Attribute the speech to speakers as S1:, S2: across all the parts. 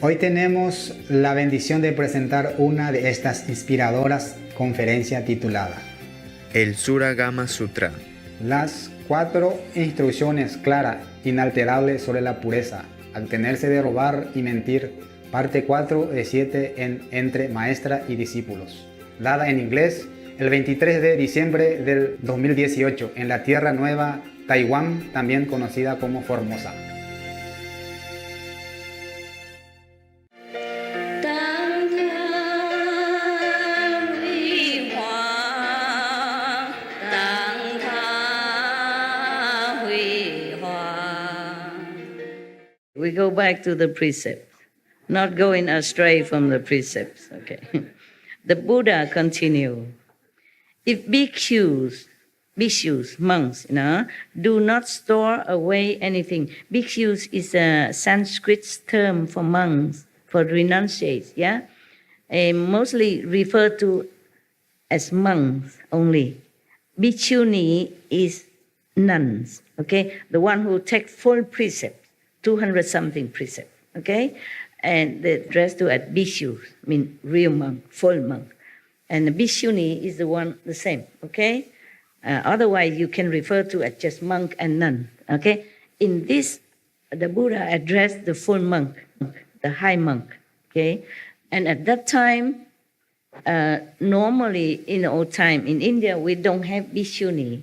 S1: Hoy tenemos la bendición de presentar una de estas inspiradoras conferencias titulada
S2: El Surangama Sutra.
S1: Las 4 instrucciones claras, inalterables sobre la pureza, abstenerse de robar y mentir, parte 4 de 7 entre maestra y discípulos, dada en inglés el 23 de diciembre del 2018 en la Tierra Nueva, Taiwán, también conocida como Formosa.
S3: We go back to the precepts, not going astray from the precepts. Okay. The Buddha continued, if bhikkhus, monks, do not store away anything. Bhikkhus is a Sanskrit term for monks, for renunciates, yeah? Mostly referred to as monks only. Bhikkhuni is nuns, okay? The one who take full precept. 200-something precepts, okay? And the dress to at bhikshu, mean real monk, full monk. And the bhikshuni is the one, the same, okay? Otherwise, you can refer to as just monk and nun, okay? In this, the Buddha addressed the full monk, the high monk, okay? And at that time, normally in the old time, in India, we don't have bhikshuni.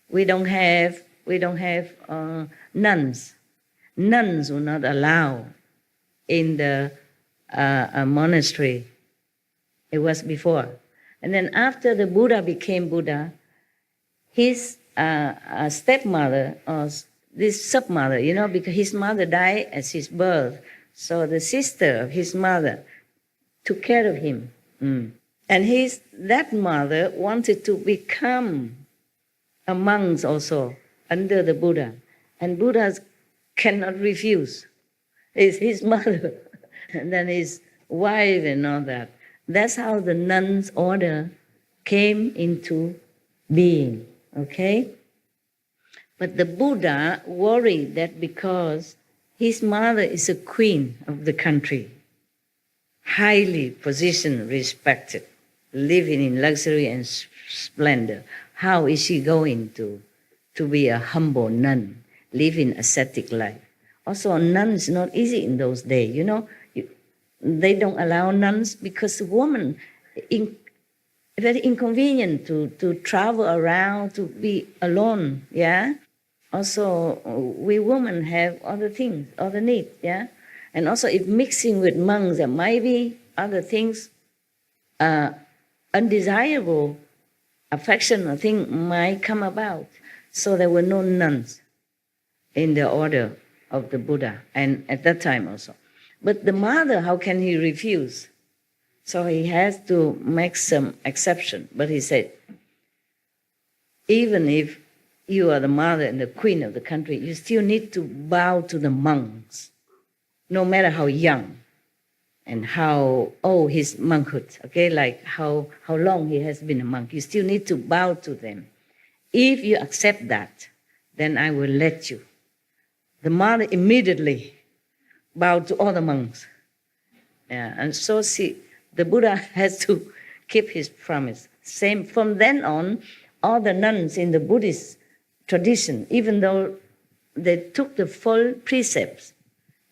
S3: We don't have nuns. Nuns were not allowed in the monastery. It was before. And then after the Buddha became Buddha, his stepmother, or this stepmother, because his mother died at his birth, so the sister of his mother took care of him. And that mother wanted to become a monk also under the Buddha. And Buddha cannot refuse. It's his mother, and then his wife and all that. That's how the nuns' order came into being, okay? But the Buddha worried that because his mother is a queen of the country, highly positioned, respected, living in luxury and splendor, how is she going to be a humble nun? Living ascetic life. Also, nuns is not easy in those days. They don't allow nuns because women, very inconvenient to travel around, to be alone. Yeah. Also, we women have other things, other needs. Yeah. And also, if mixing with monks, there might be other things, undesirable affection or thing might come about. So there were no nuns in the order of the Buddha, and at that time also. But the mother, how can he refuse? So he has to make some exception. But he said, even if you are the mother and the queen of the country, you still need to bow to the monks, no matter how young and how old his monkhood, okay, like how long he has been a monk. You still need to bow to them. If you accept that, then I will let you. The mother immediately bowed to all the monks. Yeah, and so the Buddha has to keep his promise. Same from then on, all the nuns in the Buddhist tradition, even though they took the full precepts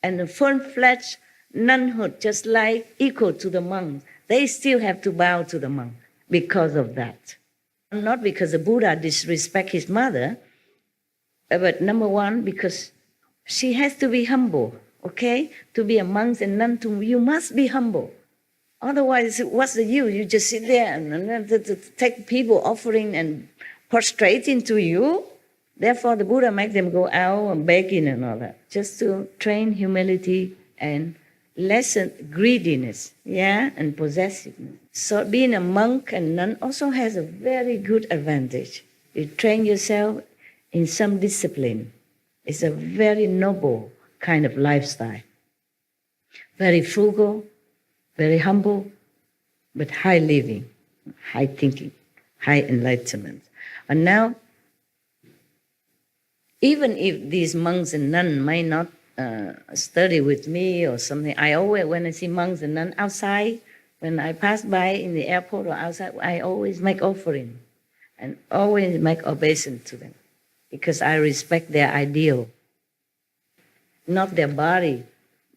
S3: and the full-fledged nunhood, just like equal to the monks, they still have to bow to the monk because of that. Not because the Buddha disrespect his mother, but number one, because she has to be humble, okay? To be a monk and nun, you must be humble. Otherwise, what's the use? You just sit there and take people offering and prostrating to you. Therefore, the Buddha make them go out and begging and all that, just to train humility and lessen greediness, yeah, and possessiveness. So being a monk and nun also has a very good advantage. You train yourself in some discipline. It's a very noble kind of lifestyle. Very frugal, very humble, but high living, high thinking, high enlightenment. And now, even if these monks and nuns may not study with me or something, I always, when I see monks and nuns outside, when I pass by in the airport or outside, I always make offering and always make obeisance to them because I respect their ideal. Not their body,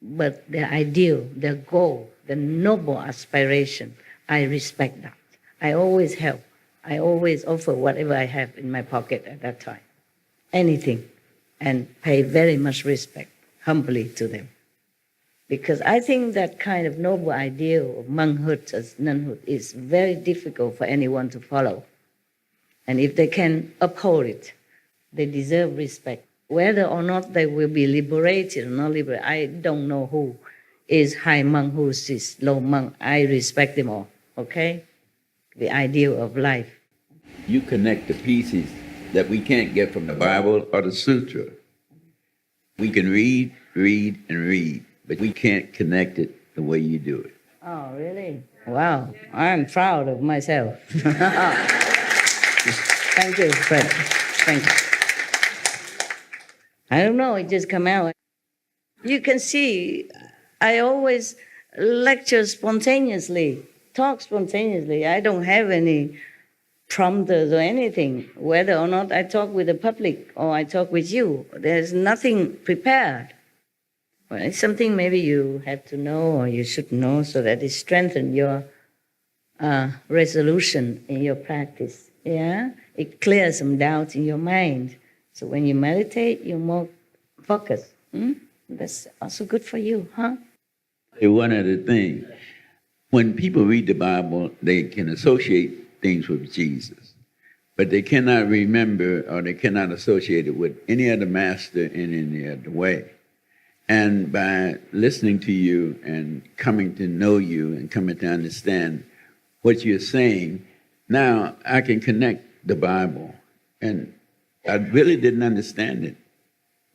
S3: but their ideal, their goal, the noble aspiration. I respect that. I always help. I always offer whatever I have in my pocket at that time, anything, and pay very much respect, humbly to them. Because I think that kind of noble ideal of monkhood as nunhood is very difficult for anyone to follow. And if they can uphold it, they deserve respect. Whether or not they will be liberated or not liberated, I don't know who is high monk, who is low monk. I respect them all, okay? The ideal of life.
S4: You connect the pieces that we can't get from the Bible or the Sutra. We can read, and read, but we can't connect it the way you do it.
S3: Oh, really? Wow, I'm proud of myself. Thank you, Fred. Thank you. I don't know, it just come out. You can see, I always lecture spontaneously, talk spontaneously. I don't have any prompters or anything, whether or not I talk with the public or I talk with you. There's nothing prepared. Well, it's something maybe you have to know or you should know so that it strengthens your resolution in your practice. Yeah? It clears some doubts in your mind. So when you meditate, you're more focused. That's also good for you, huh?
S4: One other thing, when people read the Bible, they can associate things with Jesus, but they cannot remember or they cannot associate it with any other master in any other way. And by listening to you and coming to know you and coming to understand what you're saying, now I can connect the Bible. And I really didn't understand it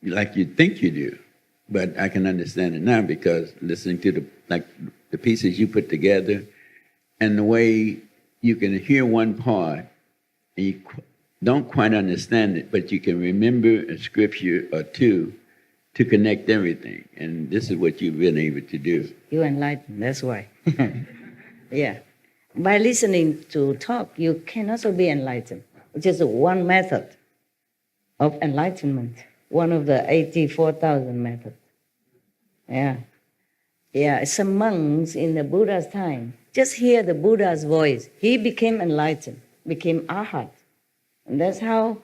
S4: like you think you do, but I can understand it now because listening to the pieces you put together and the way you can hear one part and you don't quite understand it, but you can remember a scripture or two to connect everything. And this is what you've been able to do.
S3: You enlighten, that's why. Yeah. By listening to talk, you can also be enlightened. It's just one method of enlightenment, one of the 84,000 methods. Yeah. Yeah, some monks in the Buddha's time, just hear the Buddha's voice. He became enlightened, became arhat. And that's how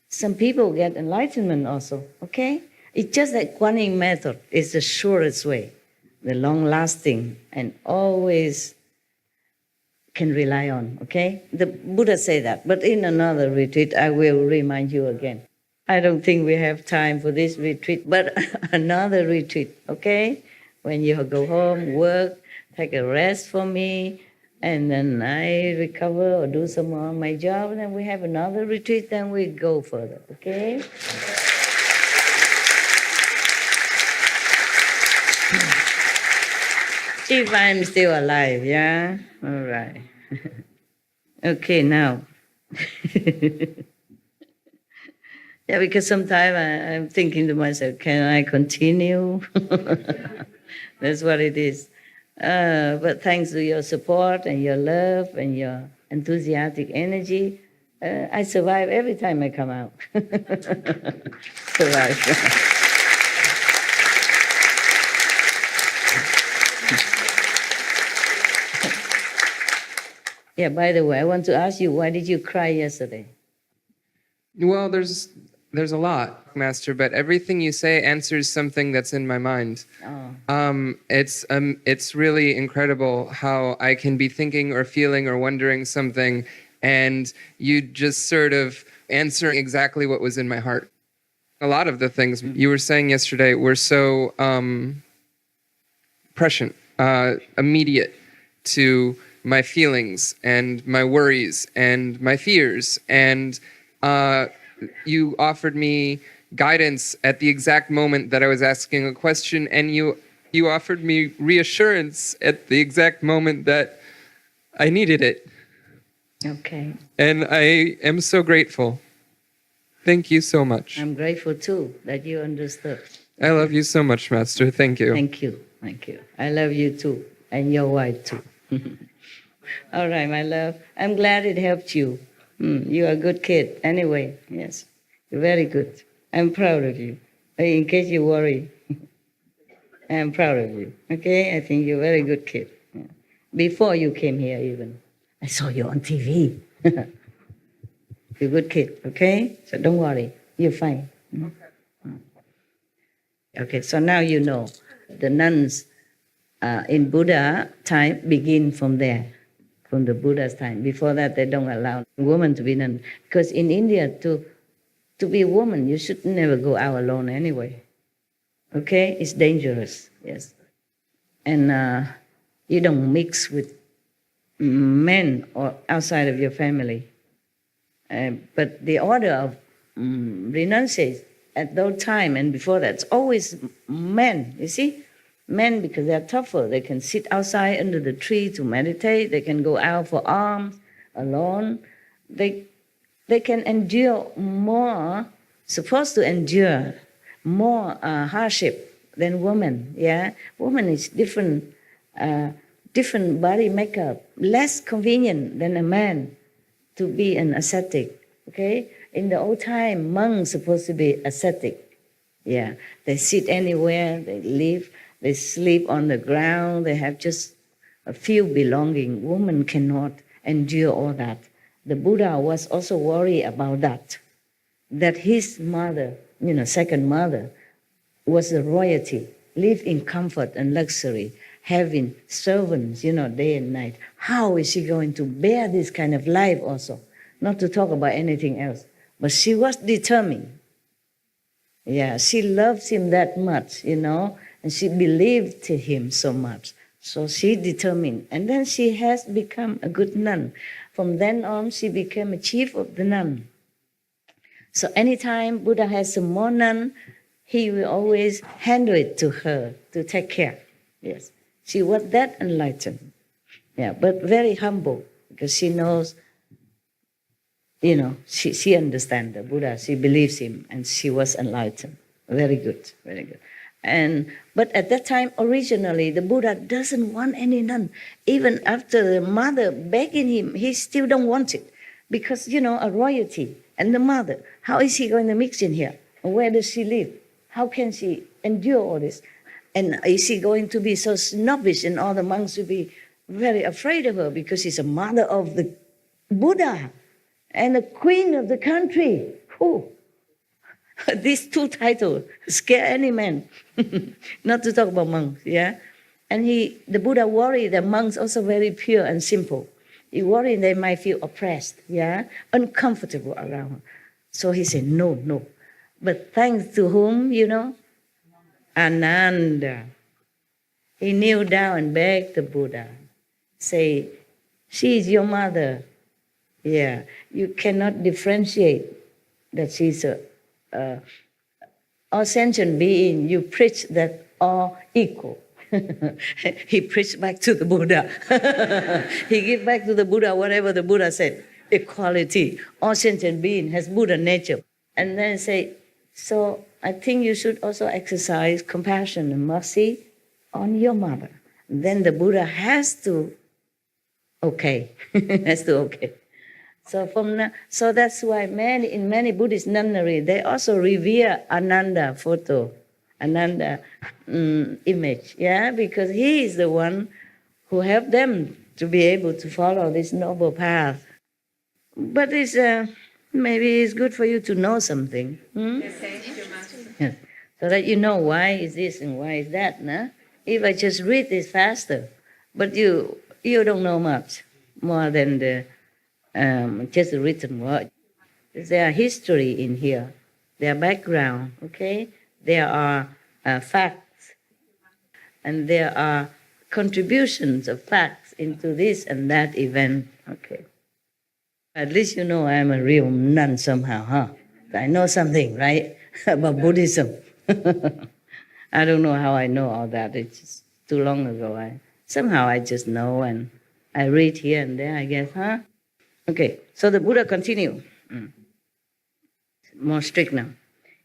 S3: some people get enlightenment also, okay? It's just that Guanyin method is the surest way, the long-lasting, and always can rely on, okay? The Buddha said that, but in another retreat, I will remind you again. I don't think we have time for this retreat, but another retreat, okay? When you go home, work, take a rest for me, and then I recover or do some more of my job, and then we have another retreat, then we go further, okay? If I'm still alive, yeah? All right. Okay, now. Yeah, because sometimes I'm thinking to myself, can I continue? That's what it is. But thanks to your support and your love and your enthusiastic energy, I survive every time I come out. Survive. Yeah, by the way, I want to ask you, why did you cry yesterday?
S5: Well, there's a lot, Master, but everything you say answers something that's in my mind.
S3: Oh.
S5: It's really incredible how I can be thinking or feeling or wondering something, and you just sort of answer exactly what was in my heart. A lot of the things you were saying yesterday were so prescient, immediate to my feelings and my worries and my fears, and you offered me guidance at the exact moment that I was asking a question, and you offered me reassurance at the exact moment that I needed it.
S3: Okay.
S5: And I am so grateful. Thank you so much.
S3: I'm grateful too that you understood.
S5: I love you so much, Master. Thank you.
S3: Thank you. Thank you. I love you too. And your wife too. All right, my love. I'm glad it helped you. You're a good kid. Anyway, yes. You're very good. I'm proud of you. In case you worry, I'm proud of you. Okay? I think you're a very good kid. Yeah. Before you came here even. I saw you on TV. You're a good kid. Okay? So don't worry. You're fine. Okay, so now you know. The nuns in Buddha time begin from there, from the Buddha's time. Before that, they don't allow women to be nun. Because in India, to be a woman, you should never go out alone anyway. Okay? It's dangerous, yes. And you don't mix with men or outside of your family. But the order of renunciation at that time and before that, it's always men, you see? Men, because they're tougher. They can sit outside under the tree to meditate. They can go out for alms alone. They can endure more, supposed to endure more hardship than women, yeah? Woman is different body makeup, less convenient than a man to be an ascetic, okay? In the old time, monks supposed to be ascetic. Yeah, they sit anywhere, they live, they sleep on the ground, they have just a few belongings. Women cannot endure all that. The Buddha was also worried about that his mother, second mother, was a royalty, live in comfort and luxury, having servants, day and night. How is she going to bear this kind of life also? Not to talk about anything else. But she was determined. Yeah, she loved him that much, and she believed in him so much. So she determined. And then she has become a good nun. From then on, she became a chief of the nun. So anytime Buddha has some more nun, he will always handle it to her to take care. Yes, she was that enlightened. Yeah, but very humble because she knows, she understands the Buddha, she believes him, and she was enlightened. Very good, very good. But at that time, originally, the Buddha doesn't want any nun. Even after the mother begging him, he still don't want it. Because, a royalty and the mother, how is he going to mix in here? Where does she live? How can she endure all this? And is she going to be so snobbish and all the monks will be very afraid of her because she's a mother of the Buddha and the queen of the country? Who? These two titles scare any man. Not to talk about monks, yeah? And the Buddha worried that monks also very pure and simple. He worried they might feel oppressed, yeah? Uncomfortable around her. So he said, no. But thanks to whom, Ananda. He kneeled down and begged the Buddha, say, she is your mother. Yeah, you cannot differentiate that she's all sentient being. You preach that all equal. He preached back to the Buddha. He gave back to the Buddha whatever the Buddha said. Equality. All sentient being has Buddha nature. And then say, so I think you should also exercise compassion and mercy on your mother. And then the Buddha has to okay. So that's why in many Buddhist nunnery, they also revere Ananda photo, Ananda image, yeah, because he is the one who helped them to be able to follow this noble path. But it's maybe it's good for you to know something. Yes. So that you know why is this and why is that, no? If I just read this faster, but you don't know much more than the just the written word. There are history in here. There are background, okay? There are facts. And there are contributions of facts into this and that event, okay? At least you know I'm a real nun somehow, huh? I know something, right? About Buddhism. I don't know how I know all that. It's just too long ago. Somehow I just know and I read here and there, I guess, huh? Okay, so the Buddha continued. More strict now.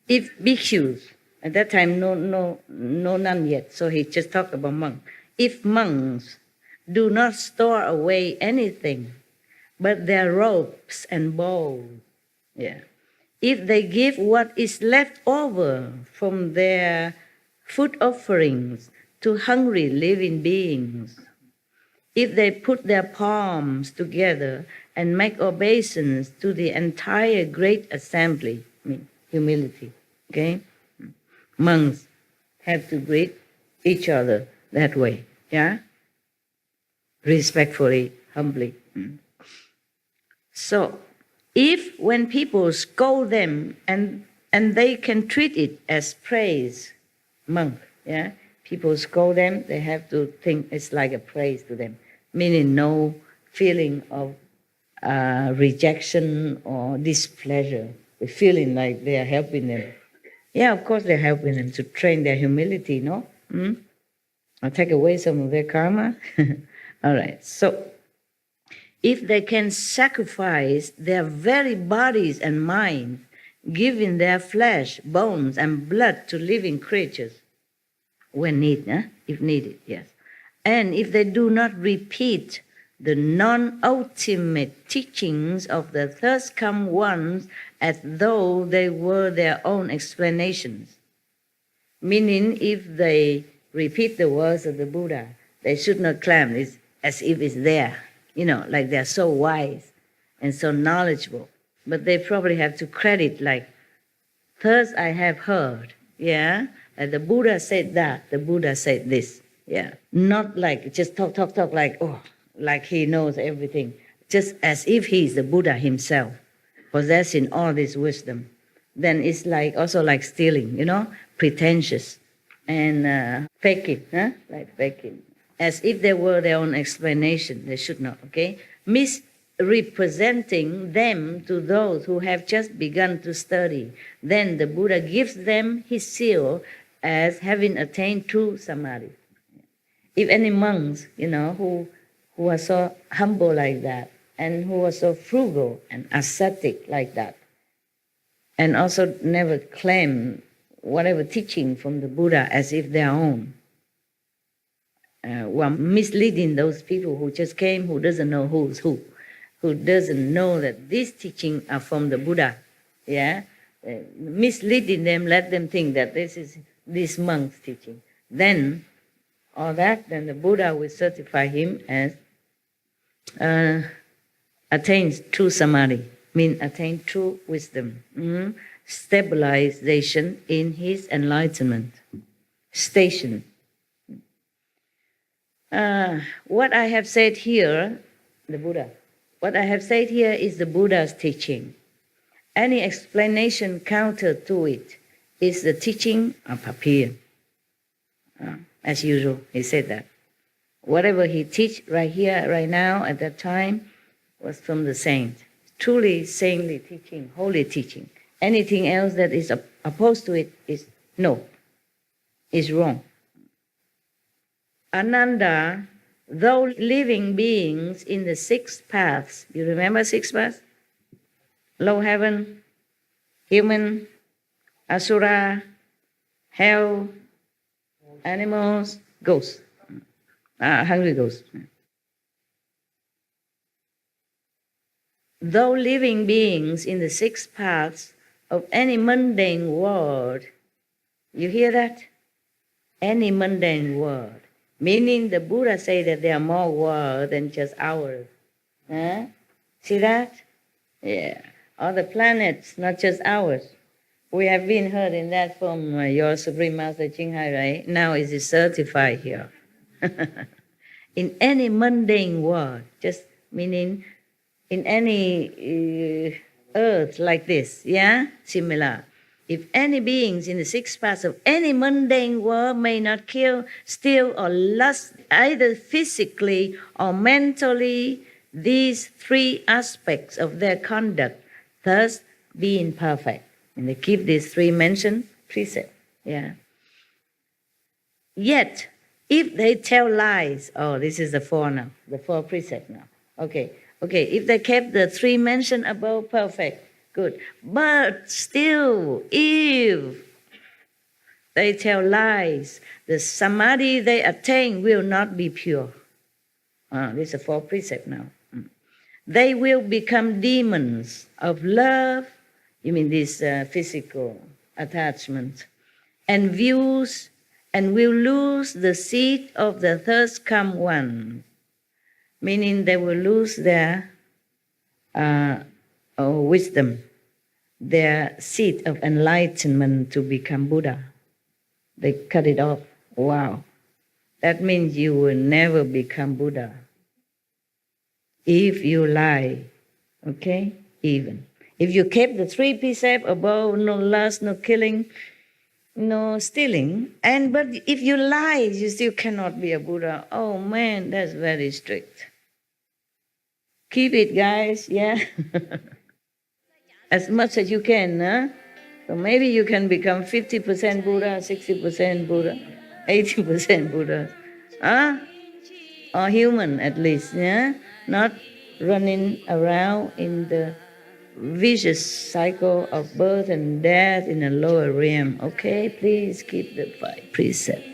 S3: If bhikkhus, At that time, no nun yet. So he just talked about monks. If monks do not store away anything but their robes and bowls, if they give what is left over from their food offerings to hungry living beings, if they put their palms together and make obeisance to the entire great assembly, humility, okay? Monks have to greet each other that way, respectfully, humbly. So, if when people scold them and they can treat it as praise, monk, people scold them, they have to think it's like a praise to them, meaning no feeling of rejection or displeasure, the feeling like they are helping them. Yeah, of course they're helping them to train their humility, no? I'll take away some of their karma. All right, so if they can sacrifice their very bodies and minds, giving their flesh, bones, and blood to living creatures, when needed, if needed, yes. And if they do not repeat the non-ultimate teachings of the first come ones as though they were their own explanations, meaning if they repeat the words of the Buddha, they should not claim it as if it's there, like they're so wise and so knowledgeable. But they probably have to credit like, first I have heard, that the Buddha said that, the Buddha said this, not like just talk like, like he knows everything, just as if he's the Buddha himself, possessing all this wisdom. Then it's like also like stealing, pretentious and faking, like faking, as if they were their own explanation. They should not, okay? Misrepresenting them to those who have just begun to study. Then the Buddha gives them his seal as having attained true samadhi. If any monks, who are so humble like that, and who are so frugal and ascetic like that, and also never claim whatever teaching from the Buddha as if their own, were misleading those people who just came, who doesn't know who's who doesn't know that these teachings are from the Buddha, misleading them, let them think that this is this monk's teaching. Then the Buddha will certify him as attains true samadhi, means attain true wisdom, stabilization in his enlightenment, station. What I have said here, what I have said here is the Buddha's teaching. Any explanation counter to it is the teaching of Papir. As usual, he said that. Whatever he teach right here, right now, at that time, was from the saint. Truly saintly teaching, holy teaching. Anything else that is opposed to it is wrong. Ananda, though living beings in the 6 paths, you remember 6 paths? Low heaven, human, asura, hell, animals, ghosts, hungry ghosts. Though living beings in the 6 paths of any mundane world, you hear that? Any mundane world. Meaning the Buddha say that there are more worlds than just ours. See that? Yeah. All the planets, not just ours. We have been heard in that from your Supreme Master Jinghai, right? Now is it certified here. In any mundane world, just meaning in any earth like this, similar. If any beings in the 6 paths of any mundane world may not kill, steal, or lust, either physically or mentally, these 3 aspects of their conduct, thus being perfect. And they keep these 3 mentioned precepts. Yet, if they tell lies, this is the 4 now, the 4 precepts now. Okay, if they kept the 3 mentioned above, perfect. Good. But still, if They tell lies. The samadhi they attain will not be pure. This is a fourth precept now. They will become demons of love, you mean this physical attachment, and views, and will lose the seat of the thirst come one, meaning they will lose their wisdom, their seat of enlightenment to become Buddha. They cut it off. Wow. That means you will never become Buddha. If you lie, okay? Even. If you keep the three precepts above, no lust, no killing, no stealing, but if you lie, you still cannot be a Buddha. Oh man, that's very strict. Keep it, guys, yeah? As much as you can, huh? So maybe you can become 50% Buddha, 60% Buddha, 80% Buddha. Huh? Or human at least, yeah? Not running around in the vicious cycle of birth and death in a lower realm. Okay, please keep the 5 precepts.